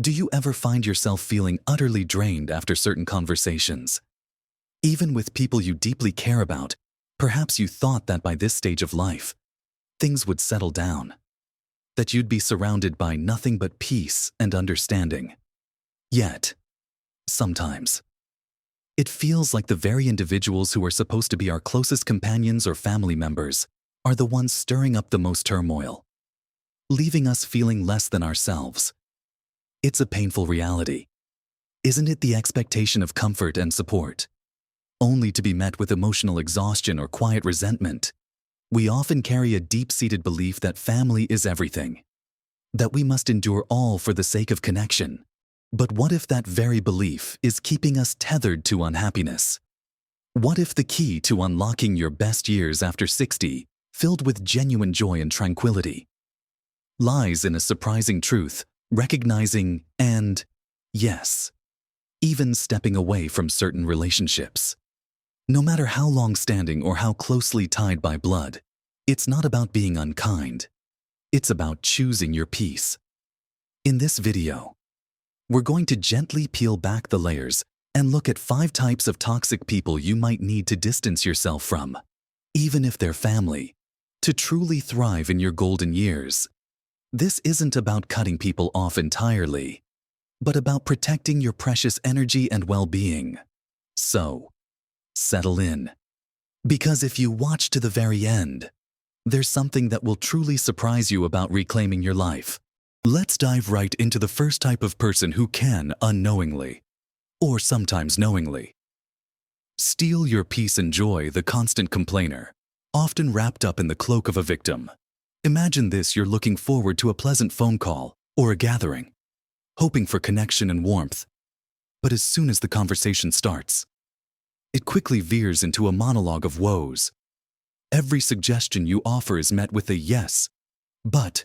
Do you ever find yourself feeling utterly drained after certain conversations? Even with people you deeply care about, perhaps you thought that by this stage of life, things would settle down, that you'd be surrounded by nothing but peace and understanding. Yet, sometimes, it feels like the very individuals who are supposed to be our closest companions or family members are the ones stirring up the most turmoil, leaving us feeling less than ourselves. It's a painful reality. Isn't it the expectation of comfort and support, only to be met with emotional exhaustion or quiet resentment? We often carry a deep-seated belief that family is everything, that we must endure all for the sake of connection. But what if that very belief is keeping us tethered to unhappiness? What if the key to unlocking your best years after 60, filled with genuine joy and tranquility, lies in a surprising truth, recognizing and, yes, even stepping away from certain relationships? No matter how long-standing or how closely tied by blood, it's not about being unkind. It's about choosing your peace. In this video, we're going to gently peel back the layers and look at 5 types of toxic people you might need to distance yourself from, even if they're family, to truly thrive in your golden years. This isn't about cutting people off entirely, but about protecting your precious energy and well-being. So, settle in. Because if you watch to the very end, there's something that will truly surprise you about reclaiming your life. Let's dive right into the first type of person who can unknowingly, or sometimes knowingly, steal your peace and joy. The constant complainer, often wrapped up in the cloak of a victim. Imagine this: you're looking forward to a pleasant phone call or a gathering, hoping for connection and warmth. But as soon as the conversation starts, it quickly veers into a monologue of woes. Every suggestion you offer is met with a yes, but,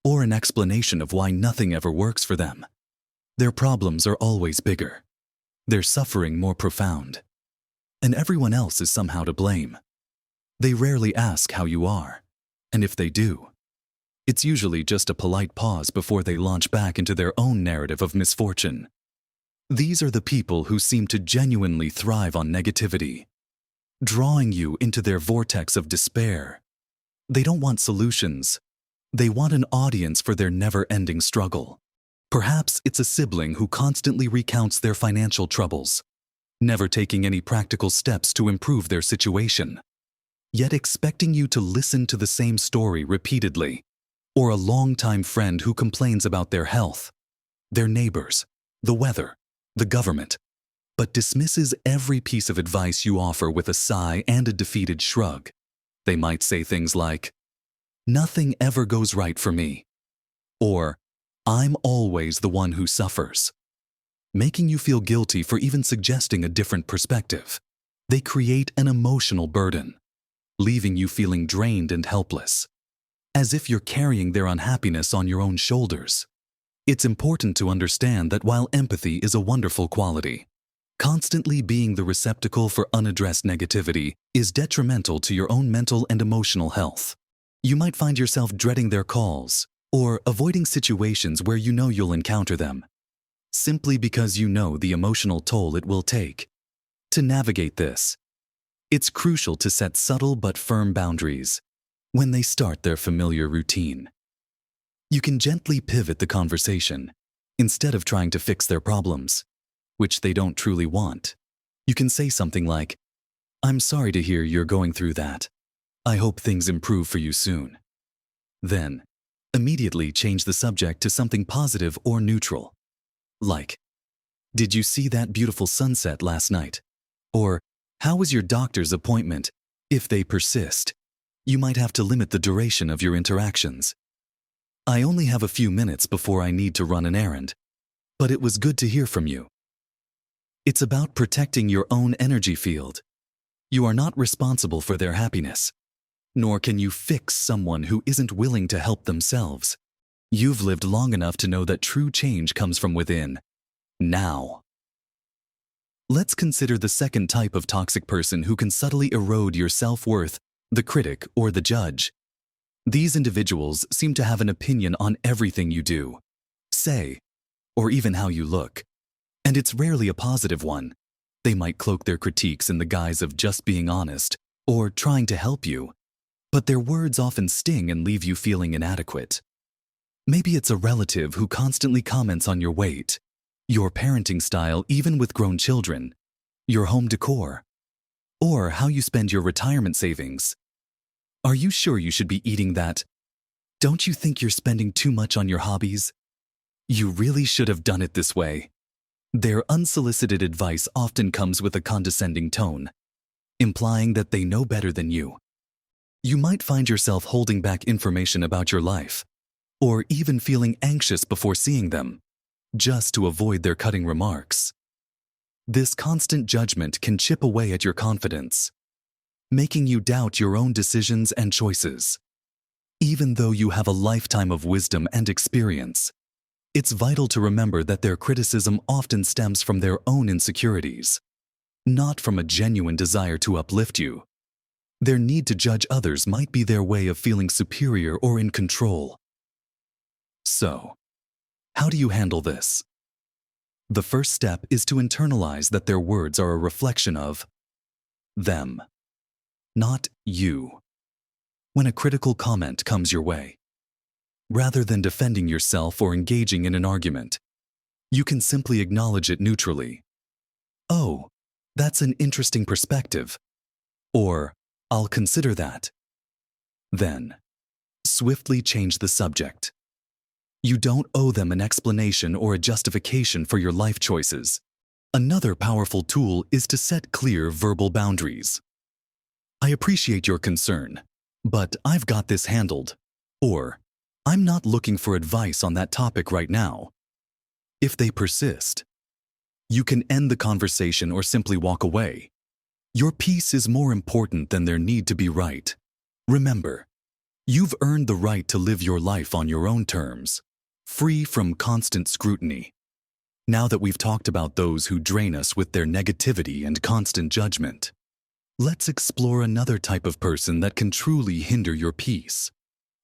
or an explanation of why nothing ever works for them. Their problems are always bigger, their suffering more profound, and everyone else is somehow to blame. They rarely ask how you are, and if they do, it's usually just a polite pause before they launch back into their own narrative of misfortune. These are the people who seem to genuinely thrive on negativity, drawing you into their vortex of despair. They don't want solutions. They want an audience for their never-ending struggle. Perhaps it's a sibling who constantly recounts their financial troubles, never taking any practical steps to improve their situation, yet expecting you to listen to the same story repeatedly. Or a longtime friend who complains about their health, their neighbors, the weather, the government, but dismisses every piece of advice you offer with a sigh and a defeated shrug. They might say things like, "Nothing ever goes right for me," or "I'm always the one who suffers," making you feel guilty for even suggesting a different perspective. They create an emotional burden, leaving you feeling drained and helpless, as if you're carrying their unhappiness on your own shoulders. It's important to understand that while empathy is a wonderful quality, constantly being the receptacle for unaddressed negativity is detrimental to your own mental and emotional health. You might find yourself dreading their calls or avoiding situations where you know you'll encounter them, simply because you know the emotional toll it will take. To navigate this, it's crucial to set subtle but firm boundaries. When they start their familiar routine, you can gently pivot the conversation. Instead of trying to fix their problems, which they don't truly want, you can say something like, "I'm sorry to hear you're going through that. I hope things improve for you soon." Then, immediately change the subject to something positive or neutral. Like, "Did you see that beautiful sunset last night?" Or, "How was your doctor's appointment?" If they persist, you might have to limit the duration of your interactions. "I only have a few minutes before I need to run an errand, but it was good to hear from you." It's about protecting your own energy field. You are not responsible for their happiness, nor can you fix someone who isn't willing to help themselves. You've lived long enough to know that true change comes from within. Now, let's consider the second type of toxic person who can subtly erode your self-worth: the critic or the judge. These individuals seem to have an opinion on everything you do, say, or even how you look. And it's rarely a positive one. They might cloak their critiques in the guise of just being honest or trying to help you, but their words often sting and leave you feeling inadequate. Maybe it's a relative who constantly comments on your weight, your parenting style even with grown children, your home decor, or how you spend your retirement savings. Are you sure you should be eating that? Don't you think you're spending too much on your hobbies? You really should have done it this way. Their unsolicited advice often comes with a condescending tone, implying that they know better than you. You might find yourself holding back information about your life, or even feeling anxious before seeing them, just to avoid their cutting remarks. This constant judgment can chip away at your confidence, making you doubt your own decisions and choices. Even though you have a lifetime of wisdom and experience, it's vital to remember that their criticism often stems from their own insecurities, not from a genuine desire to uplift you. Their need to judge others might be their way of feeling superior or in control. So, how do you handle this? The first step is to internalize that their words are a reflection of them, not you. When a critical comment comes your way, rather than defending yourself or engaging in an argument, you can simply acknowledge it neutrally. Oh, that's an interesting perspective. Or, I'll consider that. Then, swiftly change the subject. You don't owe them an explanation or a justification for your life choices. Another powerful tool is to set clear verbal boundaries. I appreciate your concern, but I've got this handled. Or, I'm not looking for advice on that topic right now. If they persist, you can end the conversation or simply walk away. Your peace is more important than their need to be right. Remember, you've earned the right to live your life on your own terms, free from constant scrutiny. Now that we've talked about those who drain us with their negativity and constant judgment, let's explore another type of person that can truly hinder your peace,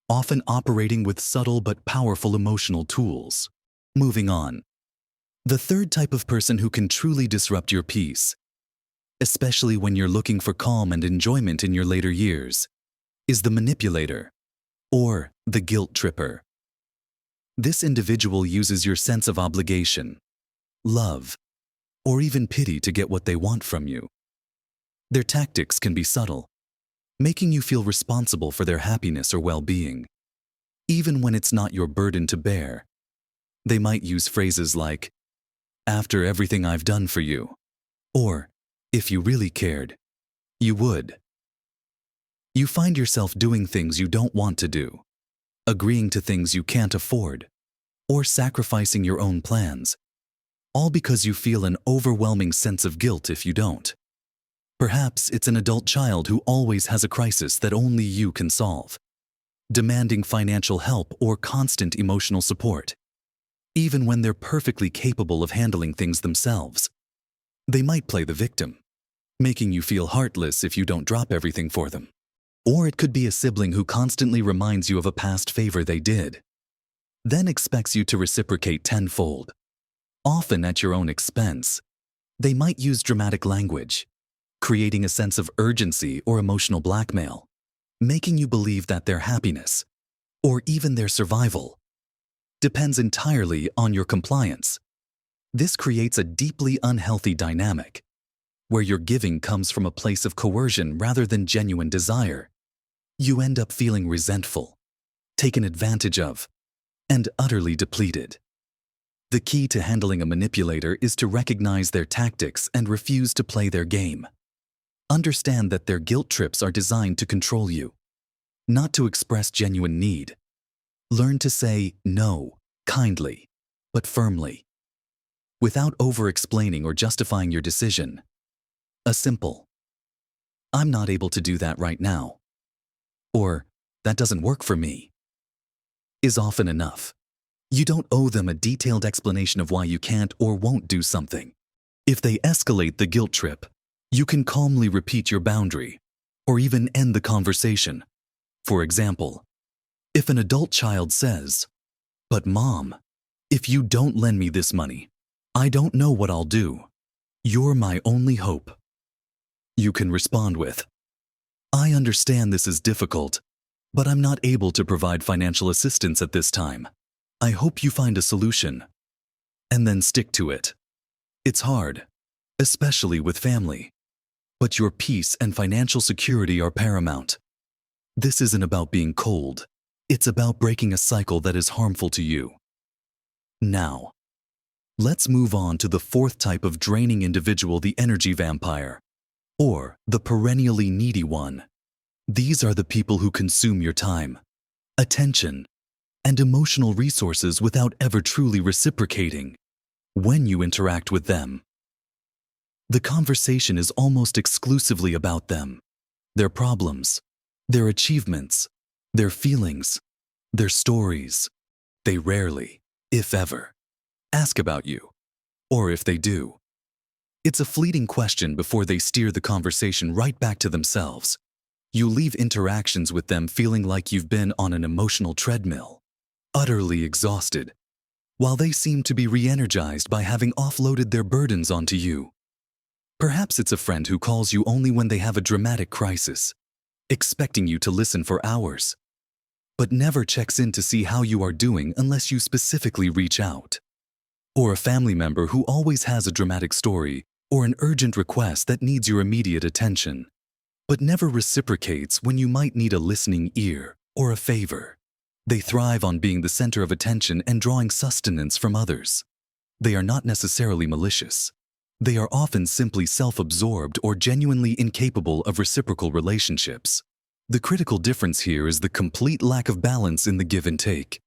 often operating with subtle but powerful emotional tools. Moving on. The third type of person who can truly disrupt your peace, especially when you're looking for calm and enjoyment in your later years, is the manipulator, or the guilt tripper. This individual uses your sense of obligation, love, or even pity to get what they want from you. Their tactics can be subtle, making you feel responsible for their happiness or well-being. Even when it's not your burden to bear, they might use phrases like, "After everything I've done for you," or, "If you really cared, you would." You find yourself doing things you don't want to do, agreeing to things you can't afford, or sacrificing your own plans, all because you feel an overwhelming sense of guilt if you don't. Perhaps it's an adult child who always has a crisis that only you can solve, demanding financial help or constant emotional support. Even when they're perfectly capable of handling things themselves, they might play the victim, making you feel heartless if you don't drop everything for them. Or it could be a sibling who constantly reminds you of a past favor they did, then expects you to reciprocate tenfold, often at your own expense. They might use dramatic language, creating a sense of urgency or emotional blackmail, making you believe that their happiness, or even their survival, depends entirely on your compliance. This creates a deeply unhealthy dynamic, where your giving comes from a place of coercion rather than genuine desire. You end up feeling resentful, taken advantage of, and utterly depleted. The key to handling a manipulator is to recognize their tactics and refuse to play their game. Understand that their guilt trips are designed to control you, not to express genuine need. Learn to say no, kindly, but firmly, without over-explaining or justifying your decision. A simple, "I'm not able to do that right now," or "that doesn't work for me," is often enough. You don't owe them a detailed explanation of why you can't or won't do something. If they escalate the guilt trip, you can calmly repeat your boundary, or even end the conversation. For example, if an adult child says, "But Mom, If you don't lend me this money, I don't know what I'll do. You're my only hope. You can respond with, I understand this is difficult, but I'm not able to provide financial assistance at this time. I hope you find a solution. And then stick to it. It's hard, especially with family. But your peace and financial security are paramount. This isn't about being cold. It's about breaking a cycle that is harmful to you. Now, let's move on to the fourth type of draining individual, the energy vampire, or the perennially needy one. These are the people who consume your time, attention, and emotional resources without ever truly reciprocating when you interact with them. The conversation is almost exclusively about them, their problems, their achievements, their feelings, their stories. They rarely, if ever, ask about you, or if they do, it's a fleeting question before they steer the conversation right back to themselves. You leave interactions with them feeling like you've been on an emotional treadmill, utterly exhausted, while they seem to be re-energized by having offloaded their burdens onto you. Perhaps it's a friend who calls you only when they have a dramatic crisis, expecting you to listen for hours, but never checks in to see how you are doing unless you specifically reach out. Or a family member who always has a dramatic story or an urgent request that needs your immediate attention, but never reciprocates when you might need a listening ear or a favor. They thrive on being the center of attention and drawing sustenance from others. They are not necessarily malicious. They are often simply self-absorbed or genuinely incapable of reciprocal relationships. The critical difference here is the complete lack of balance in the give and take.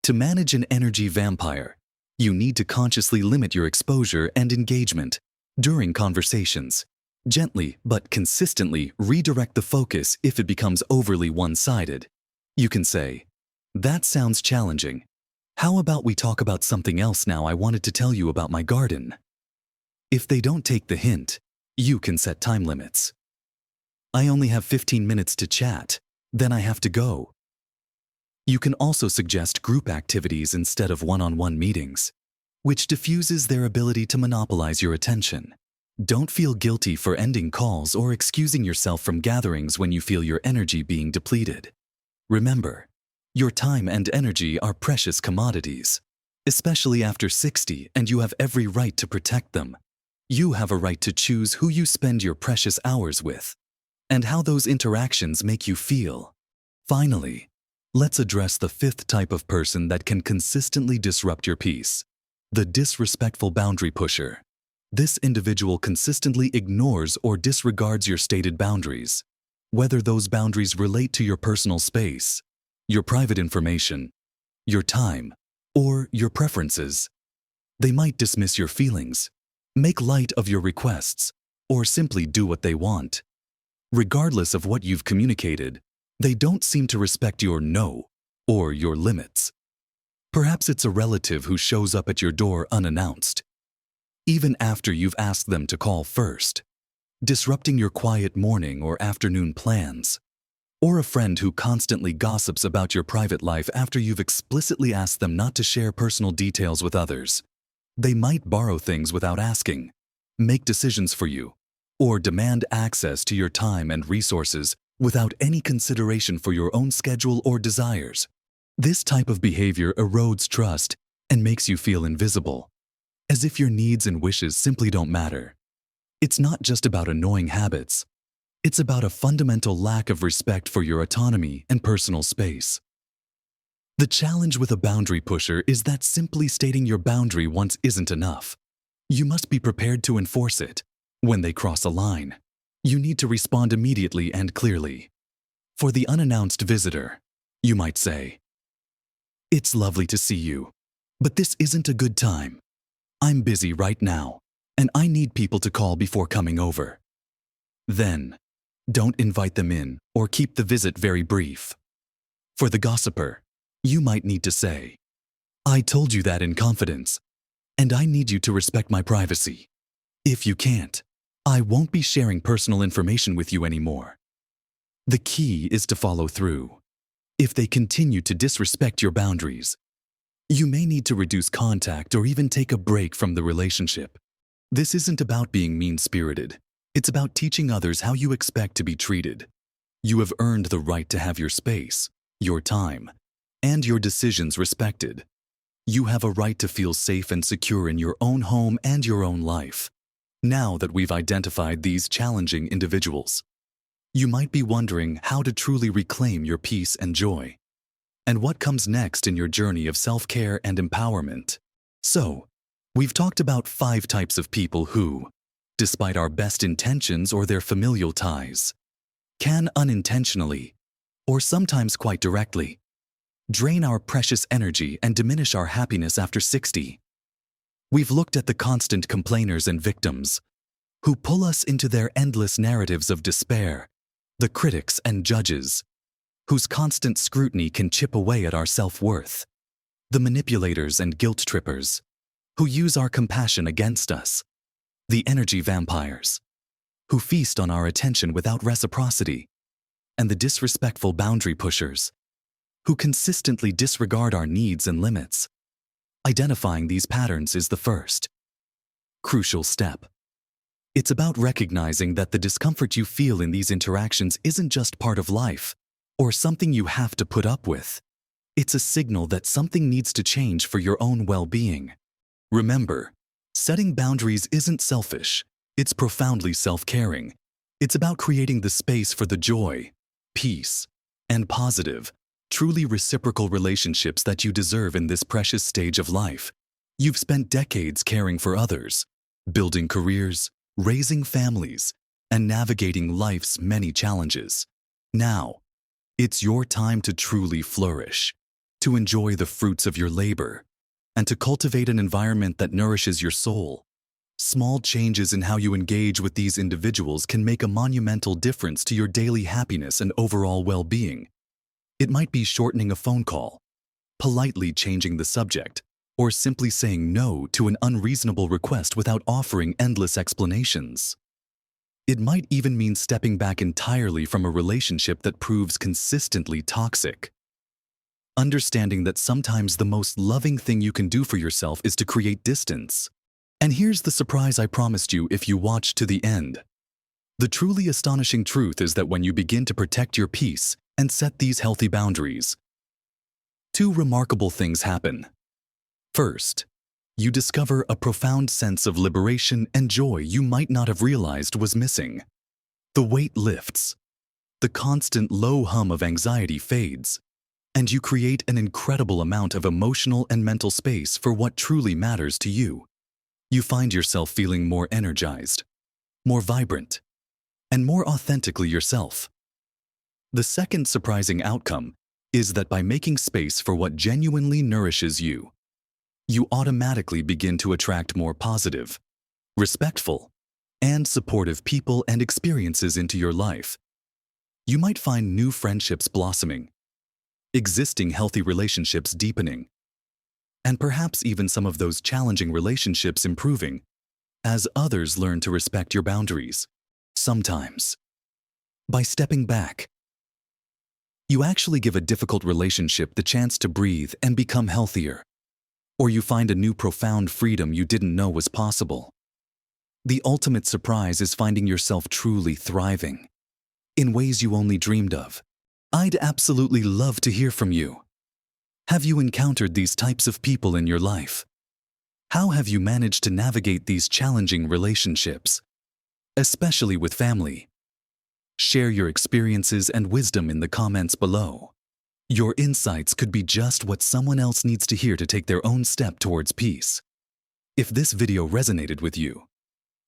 To manage an energy vampire, you need to consciously limit your exposure and engagement during conversations. Gently but consistently redirect the focus if it becomes overly one-sided. You can say, "That sounds challenging. How about we talk about something else now? I wanted to tell you about my garden." If they don't take the hint, you can set time limits. "I only have 15 minutes to chat, then I have to go." You can also suggest group activities instead of one-on-one meetings, which diffuses their ability to monopolize your attention. Don't feel guilty for ending calls or excusing yourself from gatherings when you feel your energy being depleted. Remember, your time and energy are precious commodities, especially after 60, and you have every right to protect them. You have a right to choose who you spend your precious hours with and how those interactions make you feel. Finally, let's address the fifth type of person that can consistently disrupt your peace: the disrespectful boundary pusher. This individual consistently ignores or disregards your stated boundaries, whether those boundaries relate to your personal space, your private information, your time, or your preferences. They might dismiss your feelings, make light of your requests, or simply do what they want. Regardless of what you've communicated, they don't seem to respect your no or your limits. Perhaps it's a relative who shows up at your door unannounced, even after you've asked them to call first, disrupting your quiet morning or afternoon plans. Or a friend who constantly gossips about your private life after you've explicitly asked them not to share personal details with others. They might borrow things without asking, make decisions for you, or demand access to your time and resources without any consideration for your own schedule or desires. This type of behavior erodes trust and makes you feel invisible, as if your needs and wishes simply don't matter. It's not just about annoying habits. It's about a fundamental lack of respect for your autonomy and personal space. The challenge with a boundary pusher is that simply stating your boundary once isn't enough. You must be prepared to enforce it. When they cross a line, you need to respond immediately and clearly. For the unannounced visitor, you might say, "It's lovely to see you, but this isn't a good time. I'm busy right now, and I need people to call before coming over." Then, don't invite them in or keep the visit very brief. For the gossiper, you might need to say, "I told you that in confidence, and I need you to respect my privacy. If you can't, I won't be sharing personal information with you anymore." The key is to follow through. If they continue to disrespect your boundaries, You may need to reduce contact or even take a break from the relationship. This isn't about being mean-spirited. It's about teaching others how you expect to be treated. You have earned the right to have your space, your time, and your decisions respected. You have a right to feel safe and secure in your own home and your own life. Now that we've identified these challenging individuals, you might be wondering how to truly reclaim your peace and joy, and what comes next in your journey of self-care and empowerment. So, we've talked about 5 types of people who, despite our best intentions or their familial ties, can unintentionally, or sometimes quite directly, drain our precious energy and diminish our happiness after 60. We've looked at the constant complainers and victims, who pull us into their endless narratives of despair, the critics and judges, whose constant scrutiny can chip away at our self-worth, the manipulators and guilt trippers, who use our compassion against us, the energy vampires, who feast on our attention without reciprocity, and the disrespectful boundary pushers, who consistently disregard our needs and limits. Identifying these patterns is the first crucial step. It's about recognizing that the discomfort you feel in these interactions isn't just part of life, or something you have to put up with. It's a signal that something needs to change for your own well-being. Remember, setting boundaries isn't selfish, it's profoundly self-caring. It's about creating the space for the joy, peace, and positive, truly reciprocal relationships that you deserve in this precious stage of life. You've spent decades caring for others, building careers, raising families, and navigating life's many challenges. Now, it's your time to truly flourish, to enjoy the fruits of your labor, and to cultivate an environment that nourishes your soul. Small changes in how you engage with these individuals can make a monumental difference to your daily happiness and overall well-being. It might be shortening a phone call, politely changing the subject, or simply saying no to an unreasonable request without offering endless explanations. It might even mean stepping back entirely from a relationship that proves consistently toxic. Understanding that sometimes the most loving thing you can do for yourself is to create distance. And here's the surprise I promised you if you watch to the end. The truly astonishing truth is that when you begin to protect your peace and set these healthy boundaries, 2 remarkable things happen. First, you discover a profound sense of liberation and joy you might not have realized was missing. The weight lifts, the constant low hum of anxiety fades, and you create an incredible amount of emotional and mental space for what truly matters to you. You find yourself feeling more energized, more vibrant, and more authentically yourself. The second surprising outcome is that by making space for what genuinely nourishes you, you automatically begin to attract more positive, respectful, and supportive people and experiences into your life. You might find new friendships blossoming, existing healthy relationships deepening, and perhaps even some of those challenging relationships improving as others learn to respect your boundaries. Sometimes, by stepping back, you actually give a difficult relationship the chance to breathe and become healthier. Or you find a new profound freedom you didn't know was possible. The ultimate surprise is finding yourself truly thriving in ways you only dreamed of. I'd absolutely love to hear from you. Have you encountered these types of people in your life? How have you managed to navigate these challenging relationships, especially with family? Share your experiences and wisdom in the comments below. Your insights could be just what someone else needs to hear to take their own step towards peace. If this video resonated with you,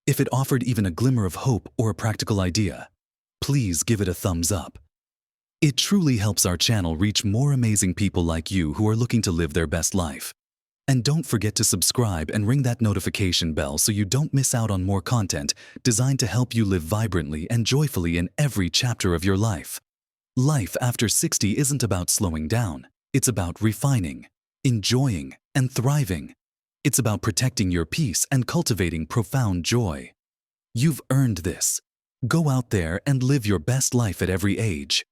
if it offered even a glimmer of hope or a practical idea, please give it a thumbs up. It truly helps our channel reach more amazing people like you who are looking to live their best life. And don't forget to subscribe and ring that notification bell so you don't miss out on more content designed to help you live vibrantly and joyfully in every chapter of your life. Life after 60 isn't about slowing down. It's about refining, enjoying, and thriving. It's about protecting your peace and cultivating profound joy. You've earned this. Go out there and live your best life at every age.